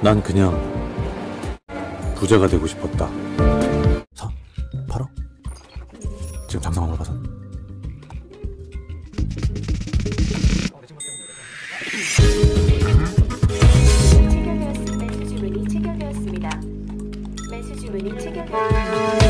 난 그냥 부자가 되고 싶었다. 사? 팔어? 지금 장상한 걸 봐선. 체결되었습니다. 매수 주문이 체결되었습니다.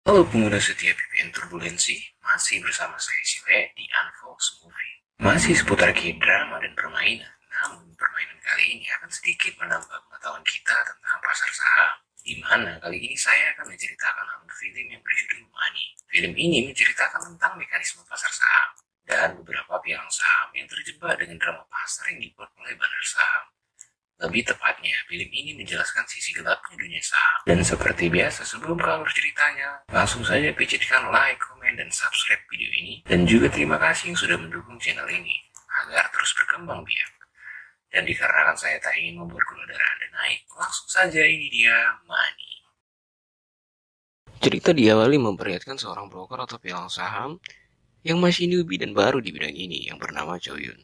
Halo pengguna setia VPN Turbulensi, masih bersama saya Sile di Unfox Movie. Masih seputar K-drama dan permainan, namun permainan kali ini akan sedikit menambah pengetahuan kita tentang pasar saham. Di mana kali ini saya akan menceritakan alur film yang berjudul Money. Film ini menceritakan tentang mekanisme pasar saham dan beberapa pialang saham yang terjebak dengan drama pasar yang dibuat oleh bandar saham. Lebih tepatnya, film ini menjelaskan sisi gelapnya dunia saham. Dan seperti biasa, sebelum ke alur ceritanya, langsung saja picitkan like, komen, dan subscribe video ini. Dan juga terima kasih yang sudah mendukung channel ini, agar terus berkembang biak. Dan dikarenakan saya tak ingin membuat gula darah Anda naik, langsung saja ini dia Money. Cerita diawali memperlihatkan seorang broker atau pialang saham yang masih newbie dan baru di bidang ini yang bernama Cho Yun.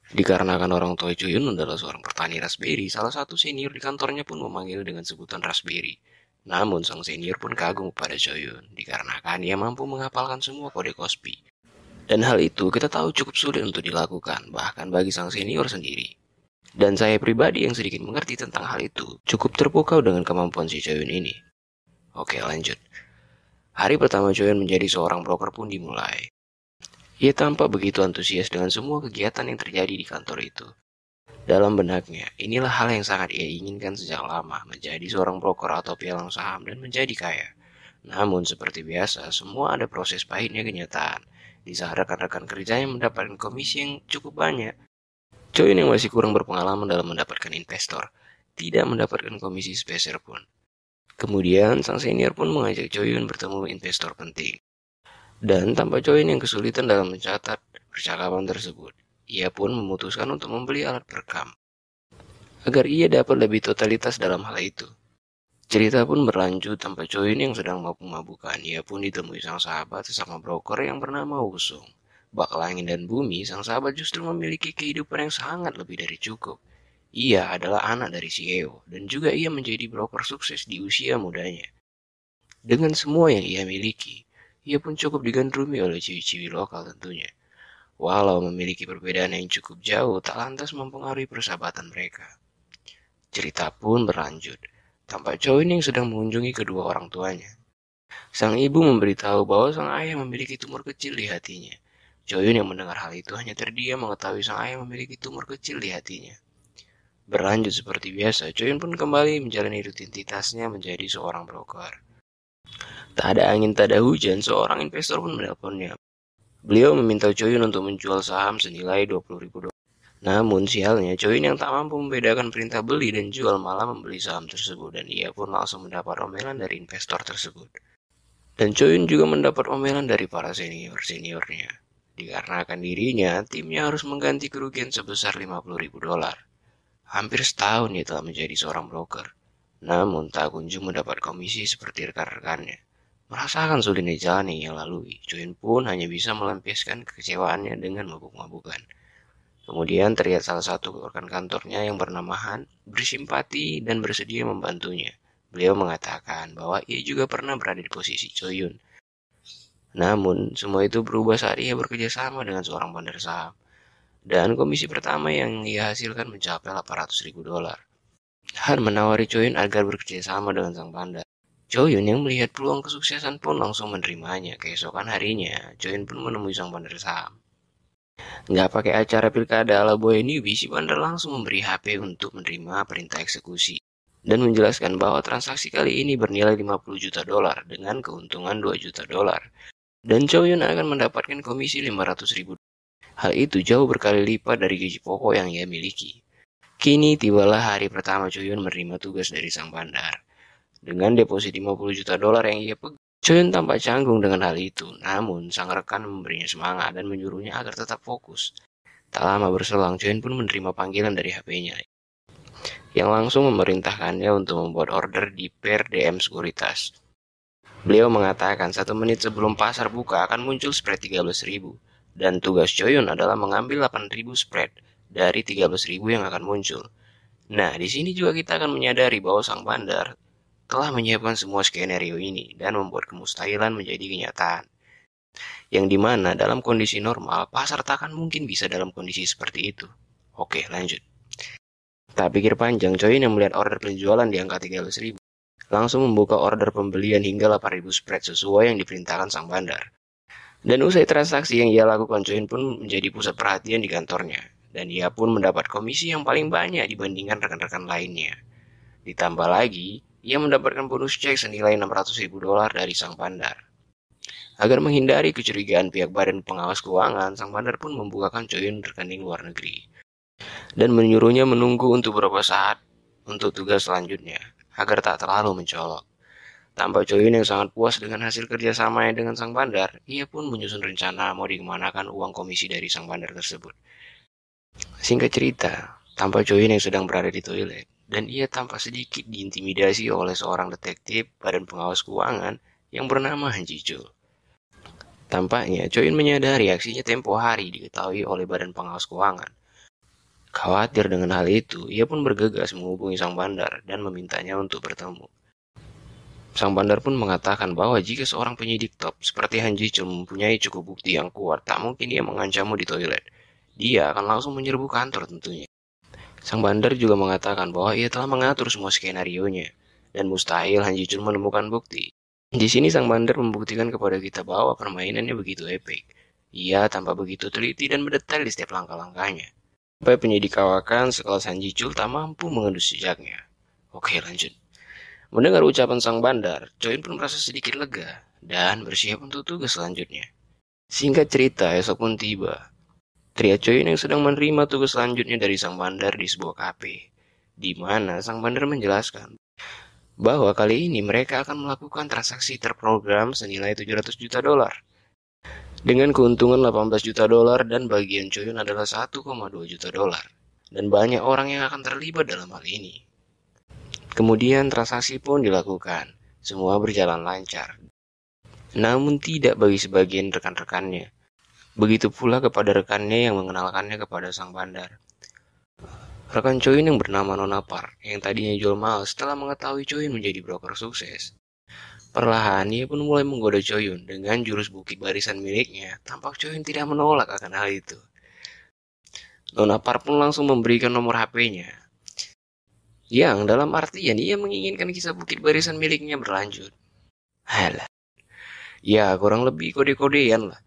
Dikarenakan orang tua Cho Yun adalah seorang petani raspberry, salah satu senior di kantornya pun memanggil dengan sebutan raspberry. Namun sang senior pun kagum pada Cho Yun, dikarenakan ia mampu menghafalkan semua kode Kospi. Dan hal itu kita tahu cukup sulit untuk dilakukan, bahkan bagi sang senior sendiri. Dan saya pribadi yang sedikit mengerti tentang hal itu, cukup terpukau dengan kemampuan si Cho Yun ini. Oke, lanjut. Hari pertama Cho Yun menjadi seorang broker pun dimulai. Ia tampak begitu antusias dengan semua kegiatan yang terjadi di kantor itu. Dalam benaknya, inilah hal yang sangat ia inginkan sejak lama, menjadi seorang broker atau pialang saham dan menjadi kaya. Namun seperti biasa, semua ada proses pahitnya kenyataan. Di saat rekan-rekan kerjanya mendapatkan komisi yang cukup banyak, Cho Yun yang masih kurang berpengalaman dalam mendapatkan investor, tidak mendapatkan komisi sepeser pun. Kemudian, sang senior pun mengajak Cho Yun bertemu investor penting. Dan tanpa Cho Yun yang kesulitan dalam mencatat percakapan tersebut, ia pun memutuskan untuk membeli alat perekam agar ia dapat lebih totalitas dalam hal itu. Cerita pun berlanjut tanpa Cho Yun yang sedang mabuk-mabukan. Ia pun ditemui sang sahabat sesama broker yang bernama Wusung. Bak langit dan bumi, sang sahabat justru memiliki kehidupan yang sangat lebih dari cukup. Ia adalah anak dari CEO dan juga ia menjadi broker sukses di usia mudanya. Dengan semua yang ia miliki, ia pun cukup digandrungi oleh ciwi-ciwi lokal tentunya. Walau memiliki perbedaan yang cukup jauh, tak lantas mempengaruhi persahabatan mereka. Cerita pun berlanjut, tampak Cho Yun yang sedang mengunjungi kedua orang tuanya. Sang ibu memberitahu bahwa sang ayah memiliki tumor kecil di hatinya. Cho Yun yang mendengar hal itu hanya terdiam mengetahui sang ayah memiliki tumor kecil di hatinya. Berlanjut seperti biasa, Cho Yun pun kembali menjalani rutinitasnya menjadi seorang broker. Tak ada angin, tak ada hujan, seorang investor pun menelponnya. Beliau meminta Cho Yun untuk menjual saham senilai 20.000 dolar. Namun sialnya, Cho Yun yang tak mampu membedakan perintah beli dan jual malah membeli saham tersebut dan ia pun langsung mendapat omelan dari investor tersebut. Dan Cho Yun juga mendapat omelan dari para senior-seniornya. Dikarenakan dirinya, timnya harus mengganti kerugian sebesar 50.000 dolar. Hampir setahun ia telah menjadi seorang broker. Namun tak kunjung mendapat komisi seperti rekan-rekannya. Merasakan sulitnya jalan yang ia lalui, Cho Yun pun hanya bisa melampiaskan kekecewaannya dengan mabuk-mabukan. Kemudian terlihat salah satu rekan kantornya yang bernama Han bersimpati dan bersedia membantunya. Beliau mengatakan bahwa ia juga pernah berada di posisi Cho Yun. Namun, semua itu berubah saat ia bekerja sama dengan seorang bandar saham. Dan komisi pertama yang ia hasilkan mencapai 800.000 dolar. Han menawari Cho Yun agar bekerja sama dengan sang bandar. Cho Yun yang melihat peluang kesuksesan pun langsung menerimanya. Keesokan harinya, Cho Yun pun menemui sang bandar saham. Nggak pakai acara pilkada ala boy newbie, si bandar langsung memberi HP untuk menerima perintah eksekusi. Dan menjelaskan bahwa transaksi kali ini bernilai 50 juta dolar dengan keuntungan 2 juta dolar. Dan Cho Yun akan mendapatkan komisi 500.000. Hal itu jauh berkali lipat dari gaji pokok yang ia miliki. Kini tibalah hari pertama Cho Yun menerima tugas dari sang bandar. Dengan deposit 50 juta dolar yang ia pegang, Cho Yun tampak canggung dengan hal itu. Namun, sang rekan memberinya semangat dan menyuruhnya agar tetap fokus. Tak lama berselang, Cho Yun pun menerima panggilan dari HP-nya. yang langsung memerintahkannya untuk membuat order di per DM Sekuritas. Beliau mengatakan 1 menit sebelum pasar buka akan muncul spread 13.000, dan tugas Choyun adalah mengambil 8.000 spread dari 13.000 yang akan muncul. Nah, di sini juga kita akan menyadari bahwa sang bandar telah menyiapkan semua skenario ini dan membuat kemustahilan menjadi kenyataan. Yang dimana dalam kondisi normal, pasar tak akan mungkin bisa dalam kondisi seperti itu. Oke, lanjut. Tak pikir panjang, Choyun yang melihat order penjualan di angka 13.000 langsung membuka order pembelian hingga 8.000 spread sesuai yang diperintahkan sang bandar. Dan usai transaksi yang ia lakukan, Choyun pun menjadi pusat perhatian di kantornya. Dan ia pun mendapat komisi yang paling banyak dibandingkan rekan-rekan lainnya. Ditambah lagi, ia mendapatkan bonus cek senilai $600.000 dari sang bandar. Agar menghindari kecurigaan pihak badan pengawas keuangan, sang bandar pun membukakan Choyun rekening luar negeri. Dan menyuruhnya menunggu untuk beberapa saat untuk tugas selanjutnya, agar tak terlalu mencolok. Tanpa Choyun yang sangat puas dengan hasil kerjasamanya dengan sang bandar, ia pun menyusun rencana mau dikemanakan uang komisi dari sang bandar tersebut. Singkat cerita, tanpa Choyun yang sedang berada di toilet, dan ia tanpa sedikit diintimidasi oleh seorang detektif badan pengawas keuangan yang bernama Han Ji-chul. Tampaknya Choyun menyadari aksinya tempo hari diketahui oleh badan pengawas keuangan. Khawatir dengan hal itu, ia pun bergegas menghubungi sang bandar dan memintanya untuk bertemu. Sang bandar pun mengatakan bahwa jika seorang penyidik top seperti Han Ji-chul mempunyai cukup bukti yang kuat, tak mungkin dia mengancammu di toilet. Dia akan langsung menyerbu kantor tentunya. Sang bandar juga mengatakan bahwa ia telah mengatur semua skenarionya, dan mustahil Han Ji-chul menemukan bukti. Di sini sang bandar membuktikan kepada kita bahwa permainannya begitu epik. Ia tanpa begitu teliti dan mendetail di setiap langkah-langkahnya. Sampai penyidik kawakan sekelas Han Ji-chul tak mampu mengendus jejaknya. Oke, lanjut. Mendengar ucapan sang bandar, Choyun pun merasa sedikit lega dan bersiap untuk tugas selanjutnya. Singkat cerita, esok pun tiba. Tria Choyun yang sedang menerima tugas selanjutnya dari sang bandar di sebuah kafe, di mana sang bandar menjelaskan bahwa kali ini mereka akan melakukan transaksi terprogram senilai $700 juta. Dengan keuntungan $18 juta dan bagian Choyun adalah $1,2 juta. Dan banyak orang yang akan terlibat dalam hal ini. Kemudian transaksi pun dilakukan. Semua berjalan lancar. Namun tidak bagi sebagian rekan-rekannya. Begitu pula kepada rekannya yang mengenalkannya kepada sang bandar. Rekan Choyun yang bernama Nona Park, yang tadinya jual mahal setelah mengetahui Choyun menjadi broker sukses. Perlahan ia pun mulai menggoda Choyun dengan jurus bukit barisan miliknya. Tampak Choyun tidak menolak akan hal itu. Nona Park pun langsung memberikan nomor HP-nya. Yang dalam artian ia menginginkan kisah bukit barisan miliknya berlanjut. Halah. Ya, kurang lebih kode-kodean lah.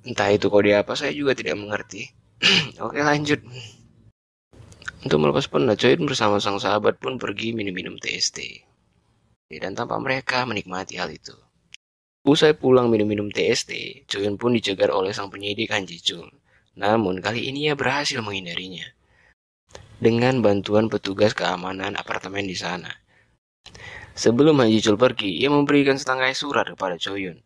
Entah itu kode apa, saya juga tidak mengerti. Oke, lanjut. Untuk melepas penat, Choyun bersama sang sahabat pun pergi minum-minum TST. Dan tanpa mereka menikmati hal itu. Usai pulang minum-minum TST, Choyun pun dicegat oleh sang penyidik Han Ji-chul. Namun kali ini ia berhasil menghindarinya. Dengan bantuan petugas keamanan apartemen di sana. Sebelum Han Ji-chul pergi, ia memberikan setangkai surat kepada Choyun.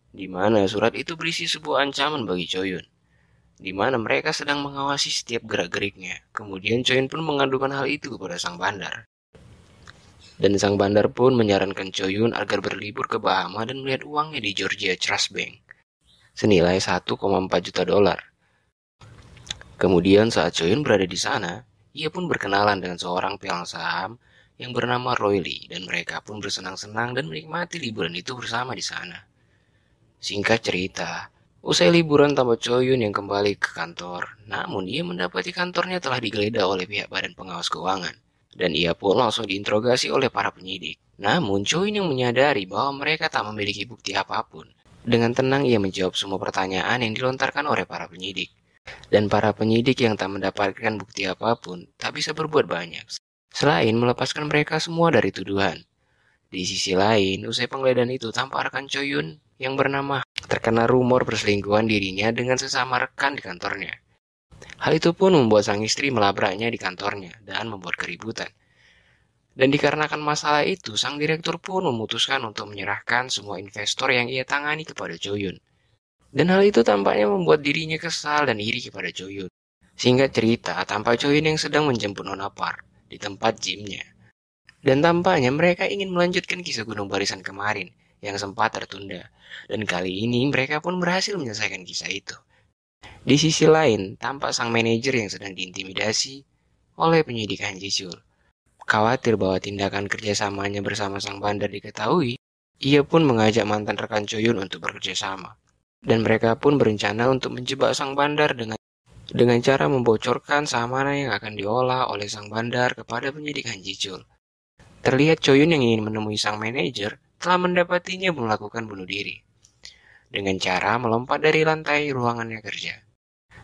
Di mana surat itu berisi sebuah ancaman bagi Choyun, di mana mereka sedang mengawasi setiap gerak-geriknya. Kemudian Choyun pun mengadukan hal itu kepada sang bandar. Dan sang bandar pun menyarankan Choyun agar berlibur ke Bahama dan melihat uangnya di Georgia Trust Bank, senilai $1,4 juta. Kemudian saat Choyun berada di sana, ia pun berkenalan dengan seorang pegang saham yang bernama Roy Lee, dan mereka pun bersenang-senang dan menikmati liburan itu bersama di sana. Singkat cerita, usai liburan tanpa Choyun yang kembali ke kantor, namun ia mendapati kantornya telah digeledah oleh pihak badan pengawas keuangan, dan ia pun langsung diinterogasi oleh para penyidik. Namun Choyun yang menyadari bahwa mereka tak memiliki bukti apapun. Dengan tenang ia menjawab semua pertanyaan yang dilontarkan oleh para penyidik. Dan para penyidik yang tak mendapatkan bukti apapun tak bisa berbuat banyak, selain melepaskan mereka semua dari tuduhan. Di sisi lain, usai penggeledahan itu tampak rekan Choyun yang bernama terkena rumor perselingkuhan dirinya dengan sesama rekan di kantornya. Hal itu pun membuat sang istri melabraknya di kantornya dan membuat keributan. Dan dikarenakan masalah itu, sang direktur pun memutuskan untuk menyerahkan semua investor yang ia tangani kepada Choyun. Dan hal itu tampaknya membuat dirinya kesal dan iri kepada Choyun. Singkat cerita, tampak Choyun yang sedang menjemput Nona Park. di tempat gymnya. Dan tampaknya mereka ingin melanjutkan kisah Gunung Barisan kemarin yang sempat tertunda. Dan kali ini mereka pun berhasil menyelesaikan kisah itu. Di sisi lain, tampak sang manajer yang sedang diintimidasi oleh penyidik Han Ji-chul. Khawatir bahwa tindakan kerjasamanya bersama sang bandar diketahui, ia pun mengajak mantan rekan Choyun untuk bekerja sama. Dan mereka pun berencana untuk menjebak sang bandar dengan cara membocorkan saham mana yang akan diolah oleh sang bandar kepada penyidik Han Ji-chul. Terlihat Choyun yang ingin menemui sang manajer telah mendapatinya melakukan bunuh diri dengan cara melompat dari lantai ruangannya kerja.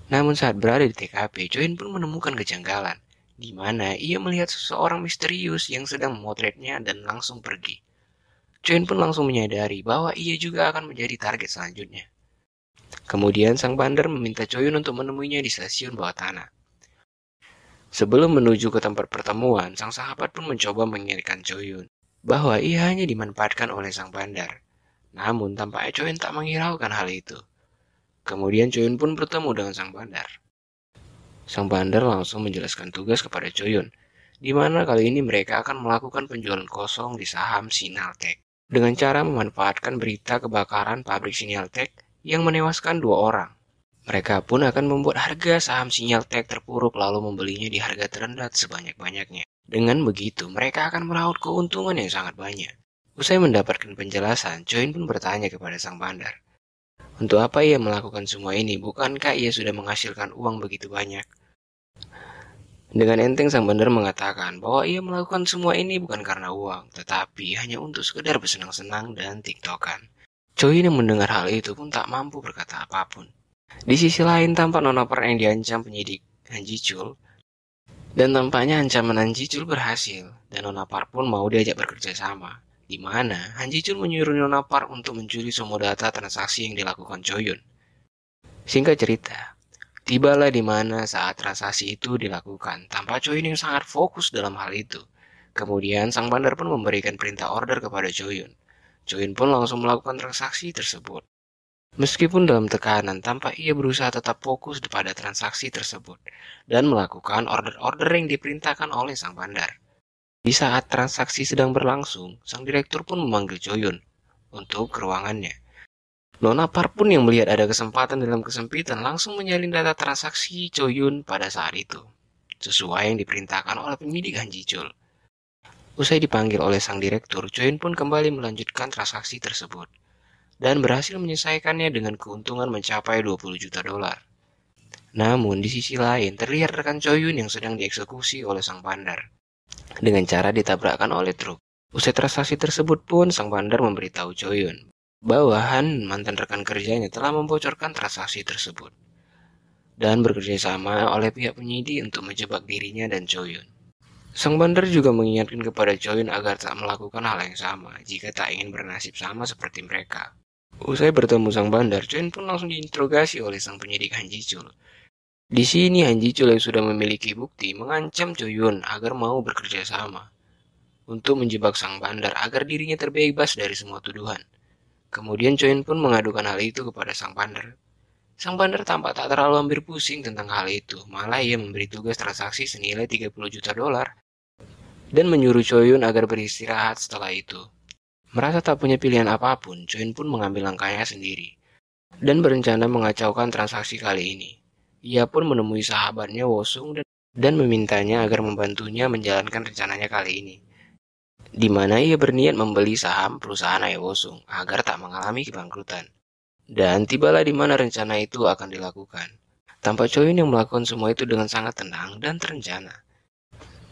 Namun saat berada di TKP, Choyun pun menemukan kejanggalan, di mana ia melihat seseorang misterius yang sedang memotretnya dan langsung pergi. Choyun pun langsung menyadari bahwa ia juga akan menjadi target selanjutnya. Kemudian sang bandar meminta Choyun untuk menemuinya di stasiun bawah tanah. Sebelum menuju ke tempat pertemuan, sang sahabat pun mencoba mengingatkan Choyun bahwa ia hanya dimanfaatkan oleh sang bandar. Namun tampaknya Choyun tak menghiraukan hal itu. Kemudian Choyun pun bertemu dengan sang bandar. Sang bandar langsung menjelaskan tugas kepada Choyun, di mana kali ini mereka akan melakukan penjualan kosong di saham Sinaltek dengan cara memanfaatkan berita kebakaran pabrik Sinaltek yang menewaskan 2 orang. Mereka pun akan membuat harga saham Sinaltek terpuruk lalu membelinya di harga terendah sebanyak-banyaknya. Dengan begitu, mereka akan meraup keuntungan yang sangat banyak. Usai mendapatkan penjelasan, Choyun pun bertanya kepada sang bandar, untuk apa ia melakukan semua ini? Bukankah ia sudah menghasilkan uang begitu banyak? Dengan enteng sang bandar mengatakan bahwa ia melakukan semua ini bukan karena uang, tetapi hanya untuk sekedar bersenang-senang dan tiktokan. Choyun yang mendengar hal itu pun tak mampu berkata apapun. Di sisi lain tampak Nona Park yang diancam penyidik Han Ji-chul, dan tampaknya ancaman Han Ji-chul berhasil, dan Nona Park pun mau diajak bekerja sama, di mana Han Ji-chul menyuruh Nona Park untuk mencuri semua data transaksi yang dilakukan Choyun. Singkat cerita, tibalah di mana saat transaksi itu dilakukan, tampak Choyun yang sangat fokus dalam hal itu. Kemudian sang bandar pun memberikan perintah order kepada Choyun. Choyun pun langsung melakukan transaksi tersebut. Meskipun dalam tekanan, tampak ia berusaha tetap fokus pada transaksi tersebut dan melakukan order-order yang diperintahkan oleh sang bandar. Di saat transaksi sedang berlangsung, sang direktur pun memanggil Choyun untuk ke ruangannya. Nona Park pun yang melihat ada kesempatan dalam kesempitan langsung menyalin data transaksi Choyun pada saat itu, sesuai yang diperintahkan oleh penyidik Han Ji-chul. Usai dipanggil oleh sang direktur, Choyun pun kembali melanjutkan transaksi tersebut dan berhasil menyelesaikannya dengan keuntungan mencapai 20 juta dolar. Namun di sisi lain terlihat rekan Choyun yang sedang dieksekusi oleh sang bandar dengan cara ditabrakkan oleh truk. Usai transaksi tersebut pun sang bandar memberitahu Choyun bahwa Han, mantan rekan kerjanya, telah membocorkan transaksi tersebut dan bekerja sama oleh pihak penyidik untuk menjebak dirinya dan Choyun. Sang bandar juga mengingatkan kepada Choyun agar tak melakukan hal yang sama jika tak ingin bernasib sama seperti mereka. Usai bertemu sang bandar, Choyun pun langsung diinterogasi oleh sang penyidik Han Ji-chul. Di sini Han Ji-chul yang sudah memiliki bukti mengancam Choyun agar mau bekerja sama untuk menjebak sang bandar agar dirinya terbebas dari semua tuduhan. Kemudian Choyun pun mengadukan hal itu kepada sang bandar. Sang bandar tampak tak terlalu ambil pusing tentang hal itu, malah ia memberi tugas transaksi senilai 30 juta dolar dan menyuruh Choyun agar beristirahat setelah itu. Merasa tak punya pilihan apapun, Choyun pun mengambil langkahnya sendiri dan berencana mengacaukan transaksi kali ini. Ia pun menemui sahabatnya Wosung dan memintanya agar membantunya menjalankan rencananya kali ini, di mana ia berniat membeli saham perusahaan Wosung agar tak mengalami kebangkrutan. Dan tibalah di mana rencana itu akan dilakukan. Tampak Choyun yang melakukan semua itu dengan sangat tenang dan terencana.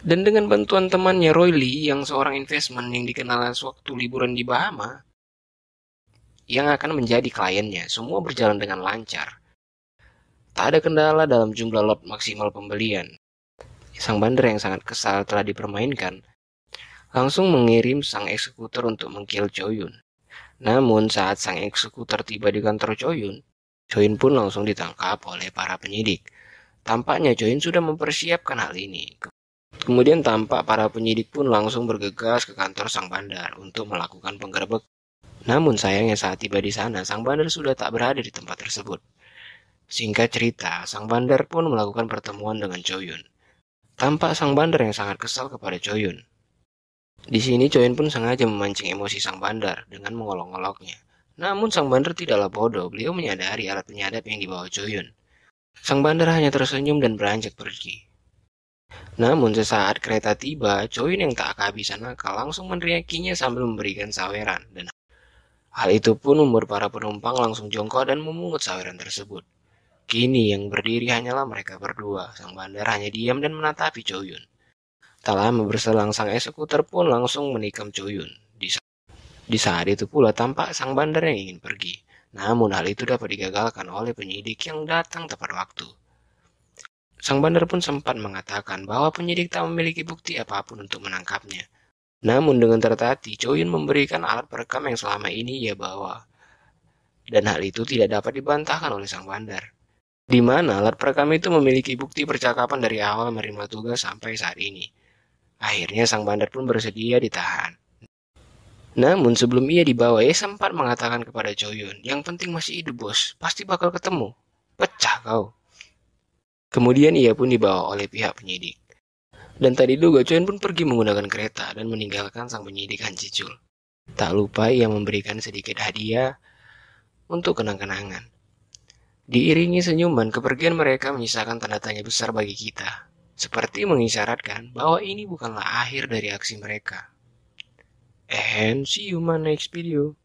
Dan dengan bantuan temannya Roy Lee yang seorang investment yang dikenal sewaktu liburan di Bahama, yang akan menjadi kliennya, semua berjalan dengan lancar. Tak ada kendala dalam jumlah lot maksimal pembelian. Sang bandar yang sangat kesal telah dipermainkan, langsung mengirim sang eksekutor untuk mengkill Choyun. Namun saat sang eksekutor tiba di kantor Choyun, Choyun pun langsung ditangkap oleh para penyidik. Tampaknya Choyun sudah mempersiapkan hal ini. Kemudian tampak para penyidik pun langsung bergegas ke kantor sang bandar untuk melakukan penggerebekan. Namun sayangnya saat tiba di sana, sang bandar sudah tak berada di tempat tersebut. Singkat cerita, sang bandar pun melakukan pertemuan dengan Choyun. Tampak sang bandar yang sangat kesal kepada Choyun. Di sini Choyun pun sengaja memancing emosi sang bandar dengan mengolok-oloknya. Namun sang bandar tidaklah bodoh, beliau menyadari alat penyadap yang dibawa Choyun. Sang bandar hanya tersenyum dan beranjak pergi. Namun sesaat kereta tiba, Choyun yang tak kehabisan akal langsung meneriakinya sambil memberikan saweran. Dan hal itu pun membuat para penumpang langsung jongkok dan memungut saweran tersebut. Kini yang berdiri hanyalah mereka berdua. Sang bandar hanya diam dan menatapi Choyun. Tak lama berselang sang eksekutor pun langsung menikam Choyun. Di saat itu pula tampak sang bandar yang ingin pergi. Namun hal itu dapat digagalkan oleh penyidik yang datang tepat waktu. Sang bandar pun sempat mengatakan bahwa penyidik tak memiliki bukti apapun untuk menangkapnya. Namun dengan tertati, Choyun memberikan alat perekam yang selama ini ia bawa. Dan hal itu tidak dapat dibantahkan oleh sang bandar. Di mana alat perekam itu memiliki bukti percakapan dari awal menerima tugas sampai saat ini. Akhirnya sang bandar pun bersedia ditahan. Namun sebelum ia dibawa, ia sempat mengatakan kepada Choyun, yang penting masih hidup bos, pasti bakal ketemu. Pecah kau. Kemudian ia pun dibawa oleh pihak penyidik. Dan tadi diduga Choyun pun pergi menggunakan kereta dan meninggalkan sang penyidik Hancicul. Tak lupa ia memberikan sedikit hadiah untuk kenang-kenangan. Diiringi senyuman, kepergian mereka menyisakan tanda tanya besar bagi kita. Seperti mengisyaratkan bahwa ini bukanlah akhir dari aksi mereka. And see you in my next video.